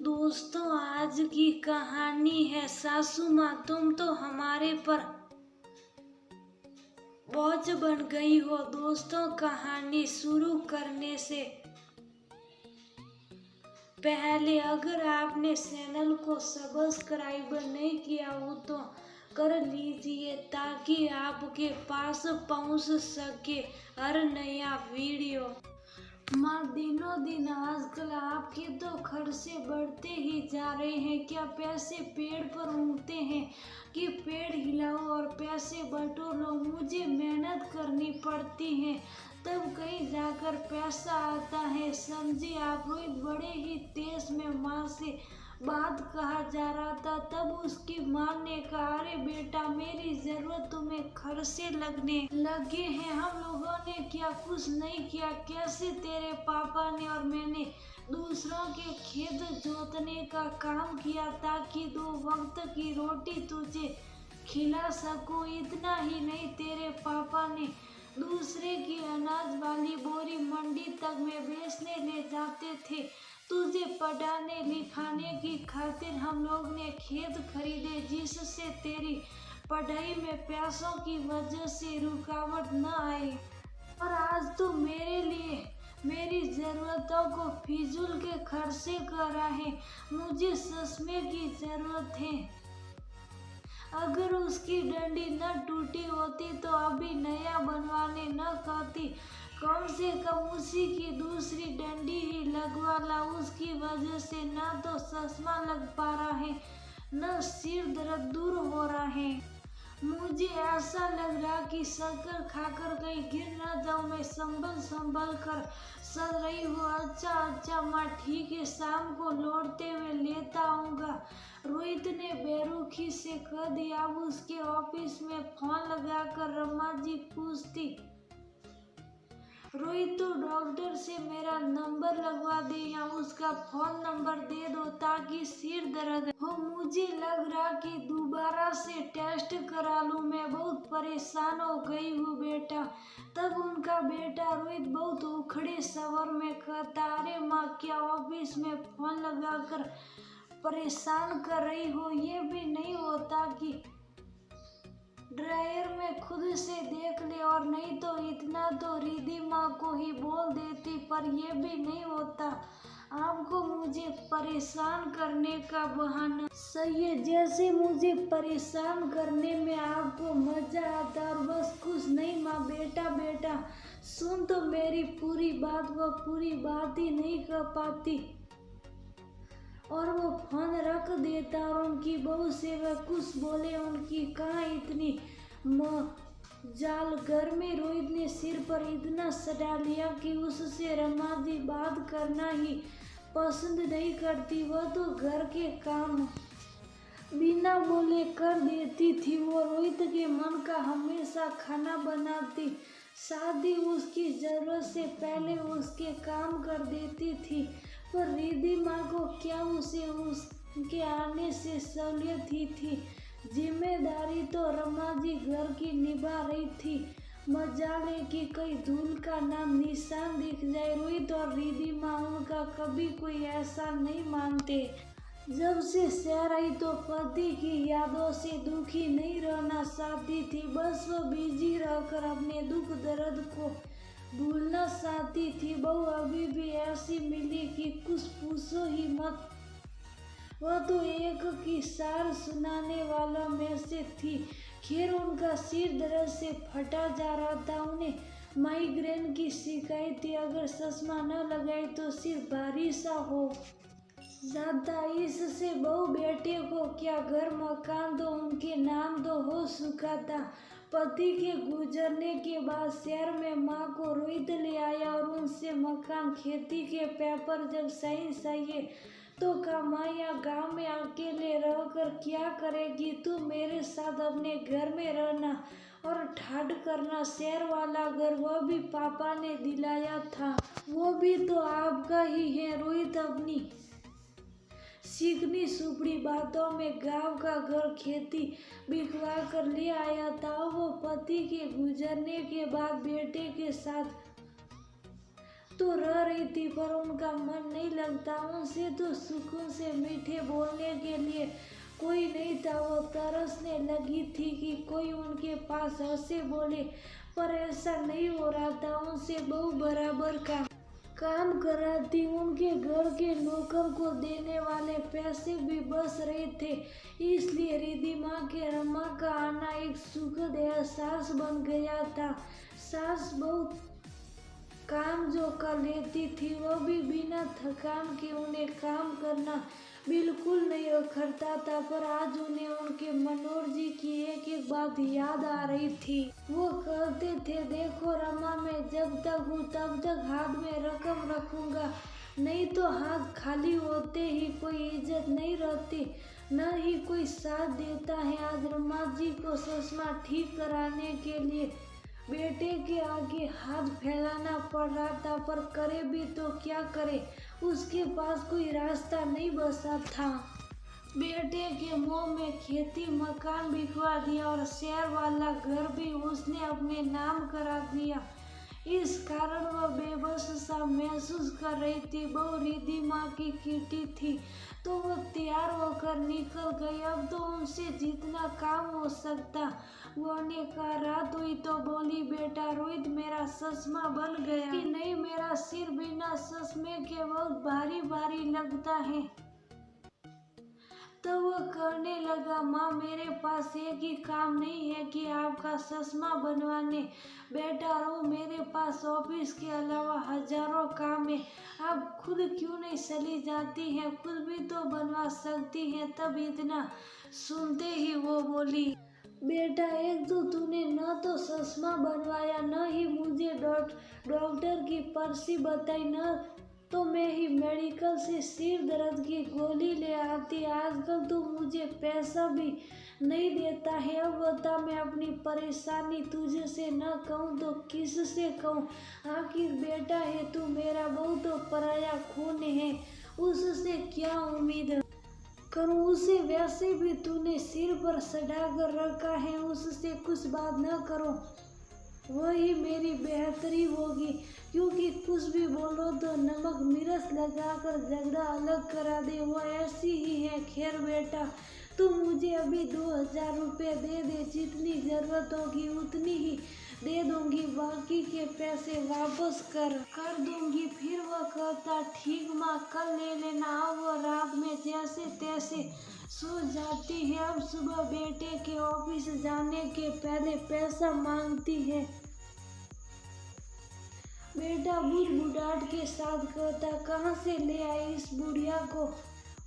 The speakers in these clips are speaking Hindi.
दोस्तों, आज की कहानी है सासू माँ तुम तो हमारे पर बोझ बन गई हो। दोस्तों, कहानी शुरू करने से पहले अगर आपने चैनल को सब्सक्राइब नहीं किया हो तो कर लीजिए ताकि आपके पास पहुंच सके हर नया वीडियो। माँ, दिनों दिन आजकल आपके तो खर्चे बढ़ते ही जा रहे हैं। क्या पैसे पेड़ पर उगते हैं कि पेड़ हिलाओ और पैसे बटोरो? मुझे मेहनत करनी पड़ती है तब कहीं जाकर पैसा आता है। समझिए, आप रोहित बड़े ही तेज में माँ से बात कहा जा रहा था, तब उसकी माँ ने कहा, अरे बेटा, मेरी जरूरत तुम्हें खर्चे लगने लगे हैं। हम लोगों ने क्या कुछ नहीं किया। कैसे तेरे पापा ने और मैंने दूसरों के खेत जोतने का काम किया ताकि 2 वक्त की रोटी तुझे खिला सकूं। इतना ही नहीं, तेरे पापा ने दूसरे की अनाज वाली बोरी मंडी तक में बेचने ले जाते थे। तुझे पढ़ाने लिखाने की खातिर हम लोग ने खेत खरीदे जिससे तेरी पढ़ाई में पैसों की वजह से रुकावट न आए। और आज तू मेरे लिए मेरी जरूरतों को फिजूल के खर्चे कर रहा है। मुझे चश्मे की जरूरत है। अगर उसकी डंडी न टूटी होती तो अभी नया बनवाने न कहती। कम से कम उसी की दूसरी डंडी ही लगवा ला। उसकी वजह से न तो चश्मा लग पा रहा है न सिर दर्द दूर हो रहा है। मुझे ऐसा लग रहा कि शक्कर खाकर कहीं गिर न जाऊं। मैं संभल संभल कर सज रही हूँ। अच्छा माँ, ठीक है, शाम को लौटते हुए लेता आऊंगा। रोहित ने बेरुखी से कह दिया। अब उसके ऑफिस में फोन लगाकर रमा जी पूछती, रोहित, तो डॉक्टर से मेरा नंबर लगवा दे या उसका फोन नंबर दे दो ताकि सिर दर्द हो। मुझे लग रहा कि दोबारा से टेस्ट करा लूं। मैं बहुत परेशान हो गई हूँ बेटा। तब उनका बेटा रोहित बहुत उखड़े स्वर में कहता, अरे माँ, क्या ऑफिस में फोन लगाकर परेशान कर रही हो? ये भी नहीं होता कि ड्रायर में खुद से देख ले, और नहीं तो इतना तो रिद्धि माँ को ही बोल देती, पर यह भी नहीं होता। आपको मुझे परेशान करने का बहाना सही है। जैसे मुझे परेशान करने में आपको मजा आता, और बस कुछ नहीं। माँ, बेटा सुन तो मेरी पूरी बात। वो पूरी बात ही नहीं कर पाती और वो फोन रख देता और उनकी बहू से वह कुछ बोले। उनकी कहाँ इतनी जाल। घर में रोहित ने सिर पर इतना सटा लिया कि उससे रमा जी बात करना ही पसंद नहीं करती। वह तो घर के काम बिना बोले कर देती थी। वो रोहित के मन का हमेशा खाना बनाती, शादी उसकी जरूरत से पहले उसके काम कर देती थी। पर रिद्धि माँ को क्या उसे उसके आने से सहूलियत ही थी। जिम्मेदारी तो रमा जी घर की निभा रही थी। मजाले कि कई धूल का नाम निशान दिख जाए। रोहित और रिद्धि माँ उनका कभी कोई ऐसा नहीं मानते। जब से शहर आई तो पति की यादों से दुखी नहीं रहना चाहती थी। बस वो बिजी रहकर अपने दुख दर्द को भूलना चाहती थी। बहू अभी भी ऐसी मिली कि कुछ पूछो ही मत। वह तो एक की सार सुनाने वालों में से थी। खैर, उनका सिर दर्द से फटा जा रहा था। उन्हें माइग्रेन की शिकायत थी। अगर चश्मा न लगाए तो सिर भारी सा हो जाता। इससे बहू बेटे को क्या घर मकान तो उनके नाम तो हो चुका था। पति के गुजरने के बाद शहर में माँ को रोहित ले आया और उनसे मकान खेती के पेपर जब सही चाहिए तो कहा, माँ, या गाँव में अकेले रहकर क्या करेगी? तू मेरे साथ अपने घर में रहना और ठाठ करना। शहर वाला घर वह भी पापा ने दिलाया था, वो भी तो आपका ही है। रोहित अपनी सीखनी सुपड़ी बातों में गांव का घर खेती बिकवा कर ले आया था। वो पति के गुजरने के बाद बेटे के साथ तो रह रही थी, पर उनका मन नहीं लगता। उनसे तो सुकून से मीठे बोलने के लिए कोई नहीं था। वो तरसने लगी थी कि कोई उनके पास हंसे बोले, पर ऐसा नहीं हो रहा था। उनसे बहू बराबर का काम कराती, उनके घर के नौकर को देने वाले पैसे भी बच रहे थे। इसलिए रिद्धिमा के रमा का आना एक सुखद एहसास बन गया था। सास बहुत काम जो कर लेती थी, वो भी बिना थकान के उन्हें काम करना बिल्कुल नहीं अखरता था। पर आज उन्हें उनके मनोहर जी की एक एक बात याद आ रही थी। वो कहते थे, देखो रमा, मैं जब तक हूँ तब तक हाथ में रकम रखूंगा, नहीं तो हाथ खाली होते ही कोई इज्जत नहीं रहती, न ही कोई साथ देता है। आज रमा जी को चश्मा ठीक कराने के लिए बेटे के आगे हाथ फैलाना पड़ रहा था, पर करे भी तो क्या करे, उसके पास कोई रास्ता नहीं बचा था। बेटे के मुंह में खेती मकान बिकवा दिया और शहर वाला घर भी उसने अपने नाम करा दिया। इस कारण वह बेबस सा महसूस कर रही थी। बहू रिद्धिमा की किटी थी तो वो तैयार होकर निकल गई। अब तो उनसे जितना काम हो सकता वो ने कहा। रात हुई तो बोली, बेटा रोहित, मेरा चश्मा बन गया कि नहीं? मेरा सिर बिना चश्मे के बहुत भारी भारी लगता है। तो वो करने लगा, माँ मेरे पास एक ही काम नहीं है कि आपका चश्मा बनवाने बैठा रहूं, मेरे पास ऑफिस के अलावा हजारों काम है। आप खुद क्यों नहीं चली जाती हैं, खुद भी तो बनवा सकती हैं। तब इतना सुनते ही वो बोली, बेटा एक तो तूने न तो चश्मा बनवाया, न ही मुझे डॉक्टर की पर्ची बताई, न तो मैं ही मेडिकल से सिर दर्द की गोली ले आती। आजकल तो मुझे पैसा भी नहीं देता है। अब बता, मैं अपनी परेशानी तुझे से न कहूँ तो किस से कहूँ? आखिर बेटा है तू मेरा, बहू तो पराया खून है, उससे क्या उम्मीद करूँ? उसे वैसे भी तूने सिर पर चढ़ा कर रखा है, उससे कुछ बात न करो, वही मेरी बेहतरी होगी। क्योंकि कुछ भी बोलो तो नमक मिर्च लगाकर झगड़ा अलग करा दे, वो ऐसी ही है। खैर बेटा, तू मुझे अभी 2000 रुपये दे दे, जितनी ज़रूरत होगी उतनी ही दे दूंगी, बाकी के पैसे वापस कर दूंगी। फिर वह कहता, ठीक माँ, कल ले लेना। अब वो रात में जैसे तैसे सो जाती है। अब सुबह बेटे के ऑफिस जाने के पहले पैसा मांगती है। बेटा बुड़बुड़ाहट के साथ कहता, कहाँ से ले आई इस बुढ़िया को?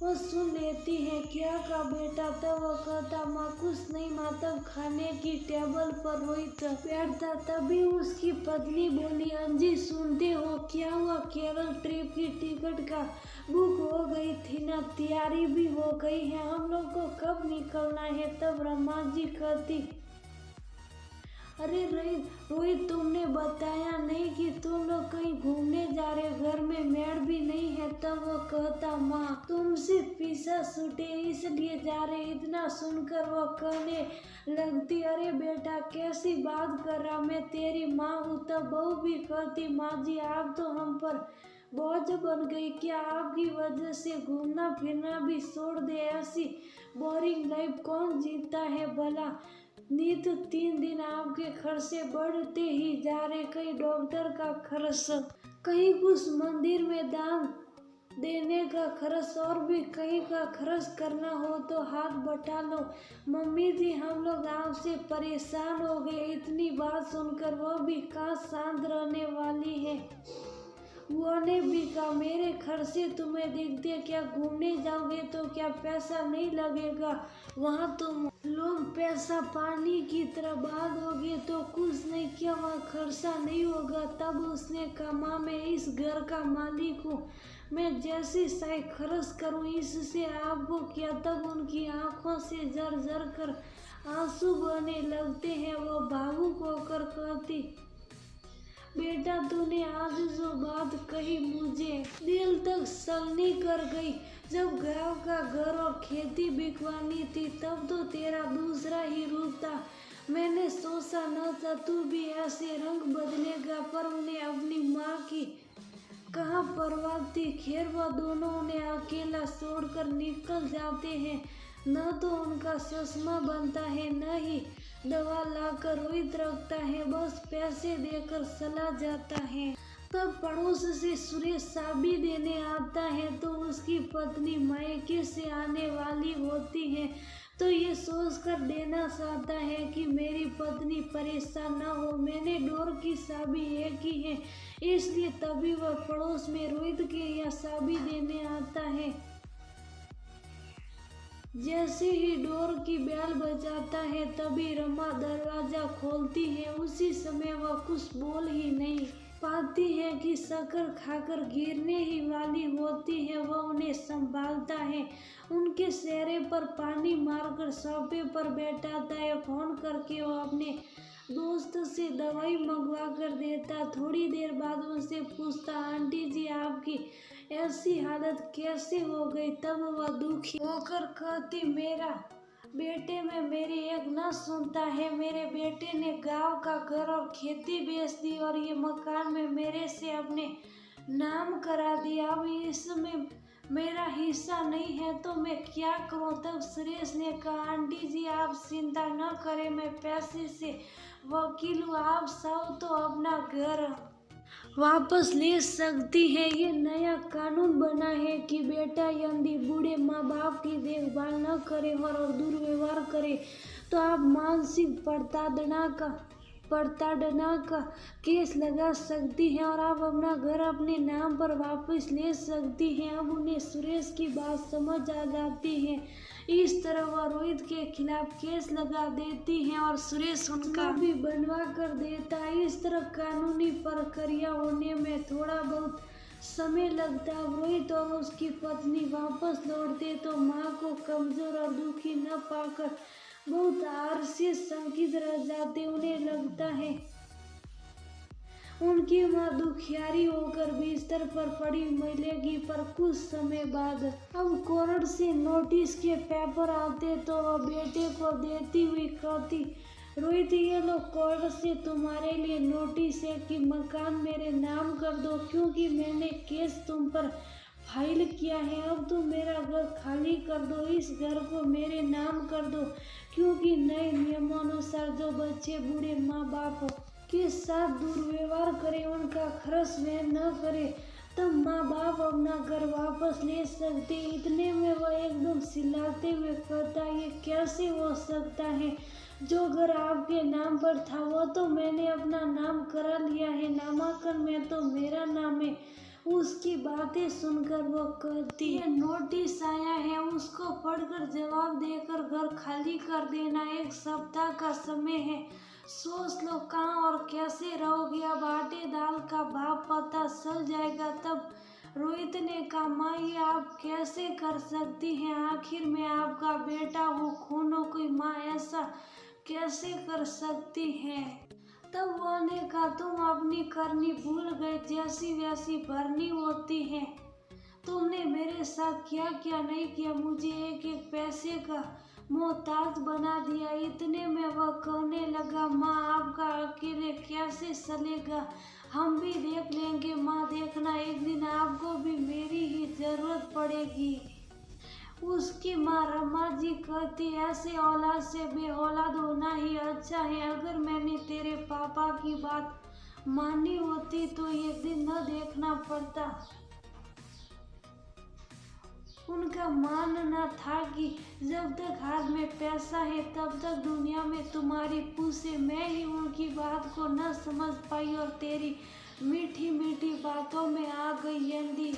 वो सुन लेती है, क्या कहा बेटा? तब वो कहता, माँ कुछ नहीं माँ। तब खाने की टेबल पर रोहित बैठता, तभी उसकी पत्नी बोली, अंजी सुनते हो क्या हुआ? केरल ट्रिप की टिकट का बुक हो गई थी ना, तैयारी भी हो गई है, हम लोग को कब निकलना है? तब रमा जी कहती, अरे रोहित, तुमने बताया नहीं कि तुम लोग कहीं घूमने जा रहे, घर में मेड भी नहीं है। तब वो कहता, माँ तुमसे पीछा छूटे इसलिए जा रहे। इतना सुनकर वो कहने लगती, अरे बेटा कैसी बात कर रहा, मैं तेरी माँ हूँ। तब बहू भी कहती, माँ जी आप तो हम पर बोझ बन गई, क्या आपकी वजह से घूमना फिरना भी छोड़ दे? ऐसी बोरिंग लाइफ कौन जीता है भला? नित 3 दिन आपके खर्चे बढ़ते ही जा रहे, कहीं डॉक्टर का खर्च, कहीं कुछ मंदिर में दान देने का खर्च, और भी कहीं का खर्च करना हो तो हाथ बटा लो। मम्मी जी हम लोग आपसे परेशान हो गए। इतनी बात सुनकर वो भी कहाँ शांत रहने वाली है। वो ने भी कहा, मेरे खर्चे तुम्हें दिखते क्या? घूमने जाओगे तो क्या पैसा नहीं लगेगा? वहाँ तुम लोग पैसा पानी की तरह बहा दोगे तो कुछ नहीं, क्या वहाँ खर्चा नहीं होगा? तब उसने कहा, माँ मैं इस घर का मालिक हूँ, मैं जैसे चाहे खर्च करूँ, इससे आपको क्या? तब उनकी आंखों से जर जर कर आंसू बहने लगते हैं। वो भावुक होकर कहती, बेटा तूने आज जो बात कही मुझे दिल तक छलनी कर गई। जब गांव का घर और खेती बिकवानी थी तब तो तेरा दूसरा ही रूप था। मैंने सोचा न था तू भी ऐसे रंग बदलेगा, पर उन्हें अपनी माँ की कहाँ परवाह थी। खैर वह दोनों उन्हें अकेला छोड़कर निकल जाते हैं। न तो उनका चश्मा बनता है, न ही दवा लाकर रोहित रखता है, बस पैसे देकर चला जाता है। तब पड़ोस से सुरेश चाबी देने आता है तो उसकी पत्नी मायके से आने वाली होती है, तो ये सोच कर देना चाहता है कि मेरी पत्नी परेशान न हो। मैंने डोर की चाबी एक ही है, इसलिए तभी वह पड़ोस में रोहित के यहाँ चाबी देने आता है। जैसे ही डोर की बेल बजाता है तभी रमा दरवाजा खोलती है। उसी समय वह कुछ बोल ही नहीं पाती है कि शक्कर खाकर गिरने ही वाली होती है। वह उन्हें संभालता है, उनके चेहरे पर पानी मारकर सोफे पर बैठाता है। फोन करके वो अपने दोस्त से दवाई मंगवा कर देता। थोड़ी देर बाद उनसे पूछता, आंटी जी आपकी ऐसी हालत कैसे हो गई। तब वह दुखी होकर कहती, मेरा बेटे में मेरी एक न सुनता है। मेरे बेटे ने गांव का घर और खेती बेच दी और ये मकान में मेरे से अपने नाम करा दिया। अब इसमें मेरा हिस्सा नहीं है तो मैं क्या करूं। तब सुरेश ने कहा, आंटी जी आप चिंता न करें, मैं पैसे से वकील हूँ, आप सब तो अपना घर वापस ले सकती है। ये नया कानून बना है कि बेटा यदि बूढ़े माँ बाप की देखभाल न करे और दुर्व्यवहार करे तो आप मानसिक प्रताड़ना का केस लगा सकती हैं और आप अपना घर अपने नाम पर वापस ले सकती हैं। अब उन्हें सुरेश की बात समझ आ जाती है। इस तरह वह रोहित के खिलाफ केस लगा देती हैं और सुरेश उनका भी बनवा कर देता है। इस तरह कानूनी प्रक्रिया होने में थोड़ा बहुत समय लगता। रोहित और उसकी पत्नी वापस लौटते तो माँ को कमजोर और दुखी न पाकर बहुत आरसी शंकित रह जाते। उन्हें लगता है उनकी माँ दुखियारी होकर बिस्तर पर पड़ी मिलेगी। पर कुछ समय बाद अब कोर्ट से नोटिस के पेपर आते तो वह बेटे को देती हुई कहती, रोहित ये लो कोर्ट से तुम्हारे लिए नोटिस है कि मकान मेरे नाम कर दो, क्योंकि मैंने केस तुम पर फाइल किया है। अब तुम मेरा घर खाली कर दो, इस घर को मेरे नाम कर दो, क्योंकि नए नियमानुसार जो बच्चे बूढ़े माँ बाप के साथ दुर्व्यवहार करें, उनका खर्च वहन न करे, तब माँ बाप अपना घर वापस ले सकते। इतने में वह एकदम चिल्लाते हुए कहता, ये कैसे हो सकता है। जो घर आपके नाम पर था वो तो मैंने अपना नाम करा लिया है, नामांकन में तो मेरा नाम है। उसकी बातें सुनकर वो कहती, ये नोटिस आया है, उसको पढ़कर जवाब देकर घर खाली कर देना। 1 सप्ताह का समय है, सोच लो कहाँ और कैसे रहोगे। अब आटे दाल का भाव पता चल जाएगा। तब रोहित ने कहा, माँ ये आप कैसे कर सकती हैं, आखिर मैं आपका बेटा हूँ, खूनों की माँ ऐसा कैसे कर सकती है। तब वो ने कहा, तुम अपनी करनी भूल गए, जैसी वैसी भरनी होती है। तुमने मेरे साथ क्या क्या नहीं किया, मुझे एक एक पैसे का मोहताज बना दिया। इतने में वह कहने लगा, माँ आपका अकेले कैसे चलेगा, हम भी देख लेंगे। माँ देखना एक दिन आपको भी मेरी ही जरूरत पड़ेगी। उसकी माँ रमा जी कहती, ऐसे औलाद से बेऔलाद होना ही अच्छा है। अगर मैंने तेरे पापा की बात मानी होती तो ये दिन न देखना पड़ता। उनका मानना था कि जब तक हाथ में पैसा है तब तक दुनिया में तुम्हारी पूछे। मैं ही उनकी बात को न समझ पाई और तेरी मीठी मीठी बातों में आ गई। यदि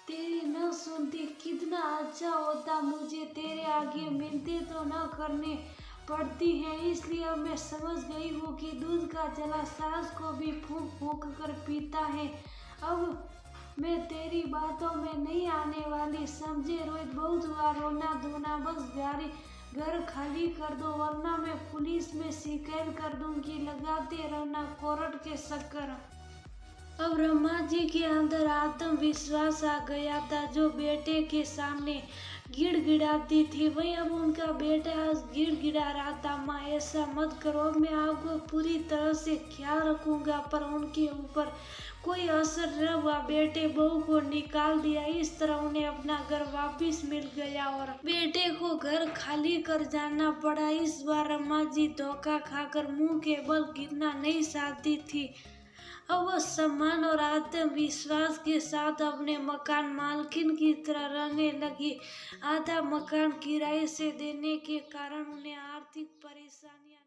तेरी न सुनती कितना अच्छा होता, मुझे तेरे आगे मिलते तो न करने पड़ती है। इसलिए अब मैं समझ गई हूँ कि दूध का जला सास को भी फूंक फूंक कर पीता है। अब मैं तेरी बातों में नहीं आने वाली, समझे। रोहित बहुत हुआ रोना धोना, बस घर खाली कर दो वरना मैं पुलिस में शिकायत कर दूंगी। लगाते रहना कोर्ट के चक्कर। अब रमा जी के अंदर आत्मविश्वास आ गया था। जो बेटे के सामने गिड़गिड़ाती थी वहीं अब उनका बेटा गिड़गिड़ा रहा था, माँ ऐसा मत करो, मैं आपको पूरी तरह से ख्याल रखूंगा। पर उनके ऊपर कोई असर न हुआ। बेटे बहू को निकाल दिया। इस तरह उन्हें अपना घर वापिस मिल गया और बेटे को घर खाली कर जाना पड़ा। इस बार रमा जी धोखा खाकर मुंह के बल गिरना नहीं चाहती थी। अब वह सम्मान और आत्मविश्वास के साथ अपने मकान मालकिन की तरह रहने लगी। आधा मकान किराए से देने के कारण उन्हें आर्थिक परेशानियां